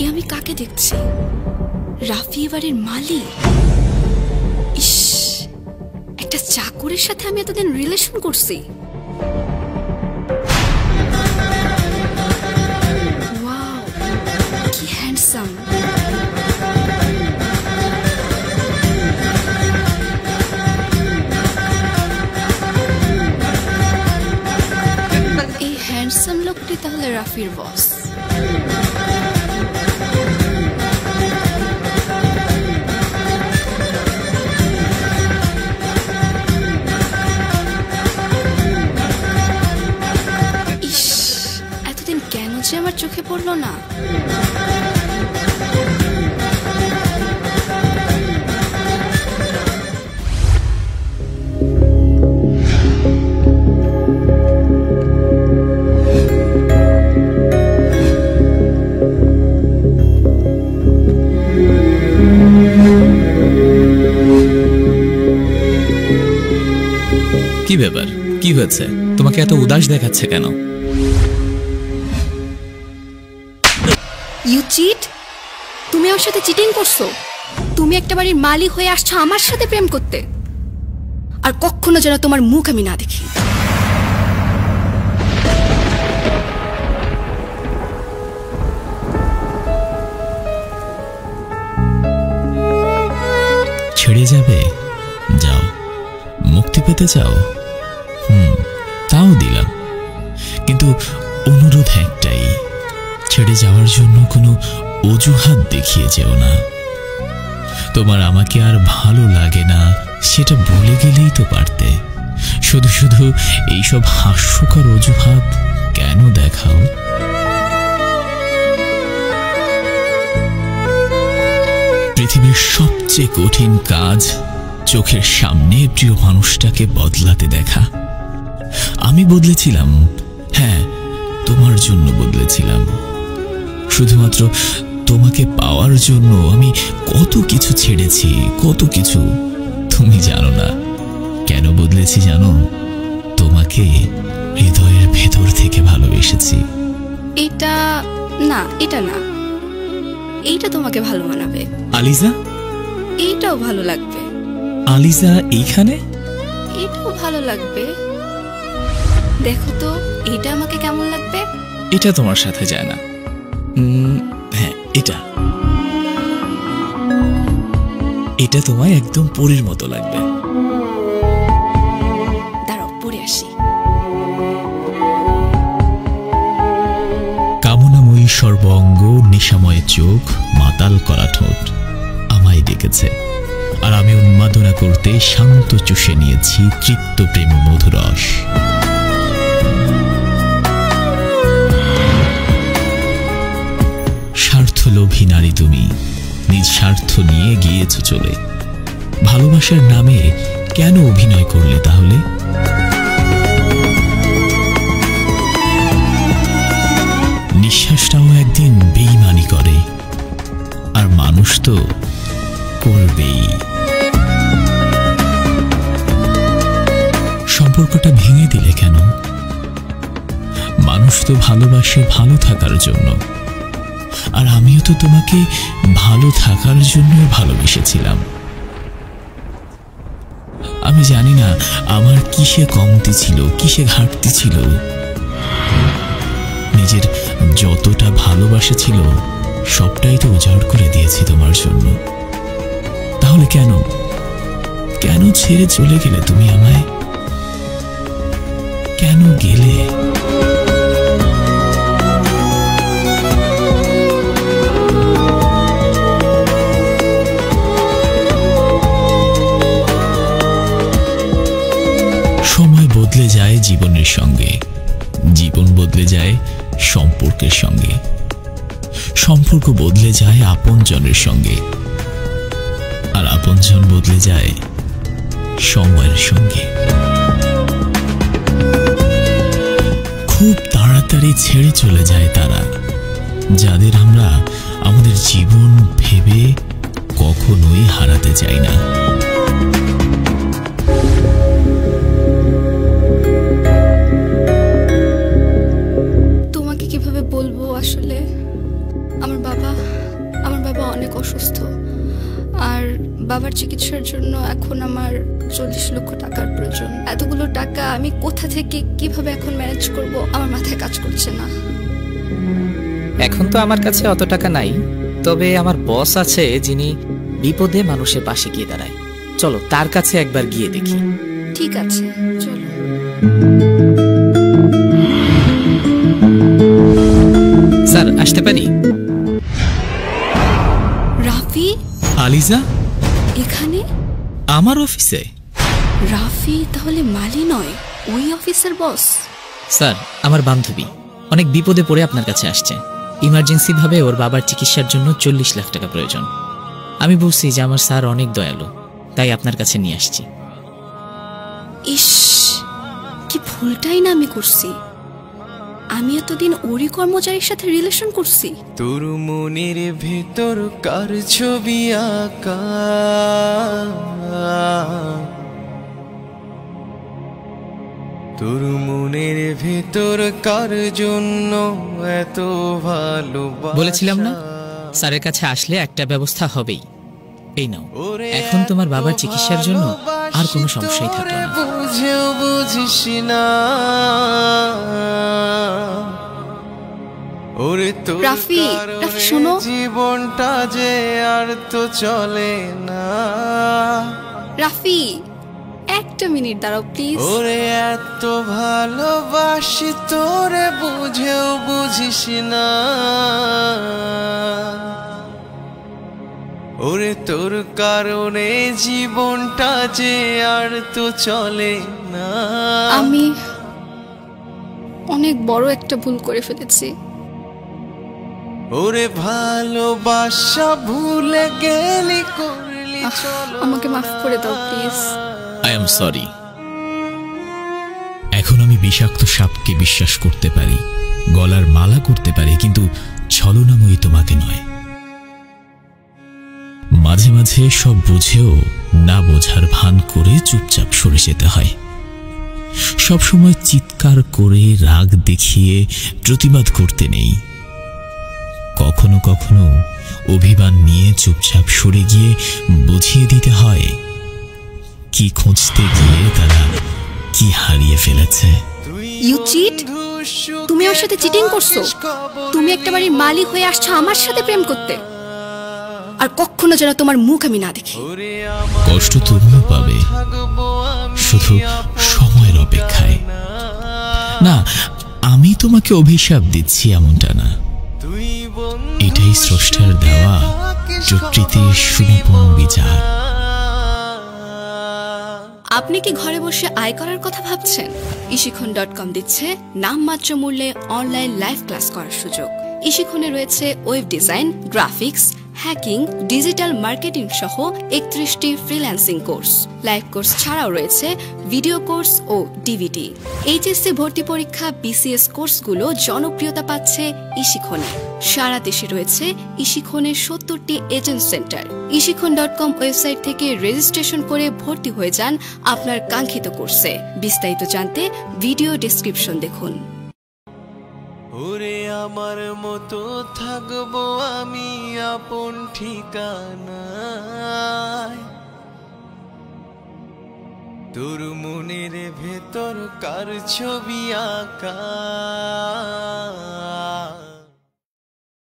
এ আমি কাকে দেখছি? রাফি বাড়ির মালিক। ইস, একটা চাকরের সাথে আমি এতদিন রিলেশন করছি। ওয়াও, কি হ্যান্ডসাম। এই হ্যান্ডসাম লোকটি তাহলে রাফির বস। আমার চোখে পড়লো না। কি ব্যাপার, কি হয়েছে? তোমাকে এত উদাস দেখাচ্ছে কেন? You cheat! তুমি ওর সাথে চিটিং করছো। তুমি একটা বাড়ির মালিক হয়ে আসছো আমার সাথে প্রেম করতে। আর কখনো যেন তোমার মুখ আমি না দেখি। ছেড়ে যাবে? যাও। মুক্তি পেতে চাও? তাও দিলাম, কিন্তু অনুরোধ একটাই, ছেড়ে যাওয়ার জন্য কোনো অজুহাত দেখিয়ে যেও না। তোমার আমাকে আর ভালো লাগে না সেটা বলে গেলেই তো পারতে। শুধু শুধু এইসব হাস্যকর অজুহাত কেন দেখাও? পৃথিবীর সবচেয়ে কঠিন কাজ চোখের সামনে প্রিয় মানুষটাকে বদলাতে দেখা। আমি বদলেছিলাম, হ্যাঁ, তোমার জন্য বদলেছিলাম। শুধুমাত্র তোমাকে পাওয়ার জন্য আমি কত কিছু ছেড়েছি, কত কিছু। তুমি জানো না কেন বদলেছি, জানো? তোমাকে হৃদয়ের ভেতর থেকে ভালোবেসেছি। এটা না, এটা না, এইটা তোমাকে ভালো মানাবে। আলিজা? এইটাও ভালো লাগবে। আলিজা এইখানে? এটাও ভালো লাগবে। দেখো তো এটা আমাকে কেমন লাগবে। এটা তোমার সাথে যায় না। হ্যাঁ, এটা এটা তোমায় একদম পরীর মতো লাগবে। দাঁড়াও, পরে আসি। কামনাময়ী সর্বাঙ্গ, নেশাময় চোখ, মাতাল করা ঠোঁট আমায় ডেকেছে, আর আমি উন্মাদনা করতে শান্ত চুষে নিয়েছি তৃপ্ত প্রেম মধুরস। স্বার্থলোভী নারী তুমি, নিজ স্বার্থ নিয়ে গিয়েছ চলে। ভালোবাসার নামে কেন অভিনয় করলে তাহলে? নিঃশ্বাসটাও একদিন বেঈমানি করে, আর মানুষ তো করবেই। সম্পর্কটা ভেঙে দিলে কেন? মানুষ তো ভালোবাসে ভালো থাকার জন্য, আর আমিও তো তোমাকে ভালো থাকার জন্য ভালোবেসেছিলাম। আমি জানি না আমার কিসে কমতি ছিল, কিসে ঘাটতি ছিল। নিজের যতটা ভালোবাসা ছিল সবটাই তো উজাড় করে দিয়েছি তোমার জন্য। তাহলে কেন কেন ছেড়ে চলে গেলে তুমি আমায়? কেন গেলে? সময় বদলে যায় জীবনের সঙ্গে, জীবন বদলে যায় সম্পর্কের সঙ্গে, সম্পর্ক বদলে যায় আপনজনের সঙ্গে, আর আপনজন বদলে যায় সময়ের সঙ্গে। খুব তাড়াতাড়ি ছেড়ে চলে যায় তারা, যাদের আমরা আমাদের জীবন ভেবে কখনোই হারাতে চাই না। তোমাকে কিভাবে বলবো আসলে? আমার বাবা অনেক অসুস্থ, আর বাবার চিকিৎসার জন্য এখন আমার 40 লক্ষ টাকার প্রয়োজন। এতগুলো টাকা আমি কোথা থেকে কিভাবে এখন ম্যানেজ করব আমার মাথায় কাজ করছে না। এখন তো আমার কাছে অত টাকা নাই, তবে আমার বস আছে যিনি বিপদে মানুষের পাশে গিয়ে দাঁড়ায়। চলো তার কাছে একবার গিয়ে দেখি। ঠিক আছে, চলো। স্যার, আসতে পারি? রাফি, আলিজা এখানে আমার অফিসে? রাফি তাহলে মালি নয়, ওই অফিসের বস? স্যার, আমার বান্ধবী অনেক বিপদে পড়ে আপনার কাছে আসছে। ইমার্জেন্সি ভাবে ওর বাবার চিকিৎসার জন্য 40 লাখ টাকা প্রয়োজন। আমি বলছি যে আমার স্যার অনেক দয়ালু, তাই আপনার কাছে নিয়ে আসছি। ইস, কি ভুলটাই না আমি করছি। আমি এতদিন ওরই কর্মচারীর সাথে রিলেশন করছি। তোর মনের ভেতর কার ছবি আঁকা, তোর মনের ভেতর কার জন্য এত ভালোবাসা। বলেছিলাম না স্যারের কাছে আসলে একটা ব্যবস্থা হবেই। এই নাও, এখন তোমার বাবার চিকিৎসার জন্য আর কোনো সমস্যাই থাকলো না। বুঝেও বুঝিস না ওরে, তোর রাফি, শোনো। জীবনটা যে আর তো চলে না। রাফি, একটা মিনিট দাঁড়াও প্লিজ। ওরে এত ভালোবাসি তোরে, বুঝেও বুঝিস না। ওরে তোর কারণে জীবনটা যে আর তো চলে না। আমি অনেক বড় একটা ভুল করে ফেলেছি। ওরে ভালোবাসা ভুলে গেলি, করলি চলো। আমাকে মাফ করে দাও প্লিজ। I am sorry. এখন আমি বিষাক্ত সাপকে বিশ্বাস করতে পারি, গলার মালা করতে পারি, কিন্তু ছলনাময়ী তোমাকে নয়। মাঝে মাঝে সব বুঝেও না বোঝার ভান করে চুপচাপ সরে যেতে হয়। সবসময় চিৎকার করে রাগ দেখিয়ে প্রতিবাদ করতে নেই। কখনো কখনো অভিমান নিয়ে চুপচাপ সরে গিয়ে বুঝিয়ে দিতে হয় কি খুঁজতে গিয়ে তারা কি হারিয়ে ফেলেছে। ইউ চিট, তুমি ওর সাথে চিটিং করছো। তুমি একটা বাড়ির মালিক হয়ে আসছো আমার সাথে প্রেম করতে, আর কখনো যেন তোমার মুখ আমি না দেখি। কষ্ট তুমিও পাবে, শুধু সময়ের অপেক্ষায়। না, আমি তোমাকে অভিশাপ দিচ্ছি এমনটা না, এটাই স্রষ্টার দেওয়া প্রকৃতির সুনিপুণ বিচার। আপনি কি ঘরে বসে আয় করার কথা ভাবছেন? ইশিখন.com দিচ্ছে নামমাত্র মূল্যে অনলাইন লাইভ ক্লাস করার সুযোগ। ইশিখনে রয়েছে web design, graphics, hacking, digital marketing সহ 31টি ফ্রিল্যান্সিং কোর্স। লাইভ কোর্স ছাড়াও রয়েছে ভিডিও কোর্স ও ডিভিডি। এইচএসসি ভর্তি পরীক্ষা, বিসিএস কোর্সগুলো জনপ্রিয়তা পাচ্ছে ইশিখনে। সারা দেশে রয়েছে ইশিখনের 70টি এজেন্ট সেন্টার। ইশিখন.com ওয়েবসাইট থেকে রেজিস্ট্রেশন করে ভর্তি হয়ে যান আপনার কাঙ্ক্ষিত কোর্সে। বিস্তারিত জানতে ভিডিও ডেসক্রিপশন দেখুন। ওরে আমার মতো থাকবো আমি আপন ঠিকানায়, তোর মনের ভেতর কার ছবি আঁকা।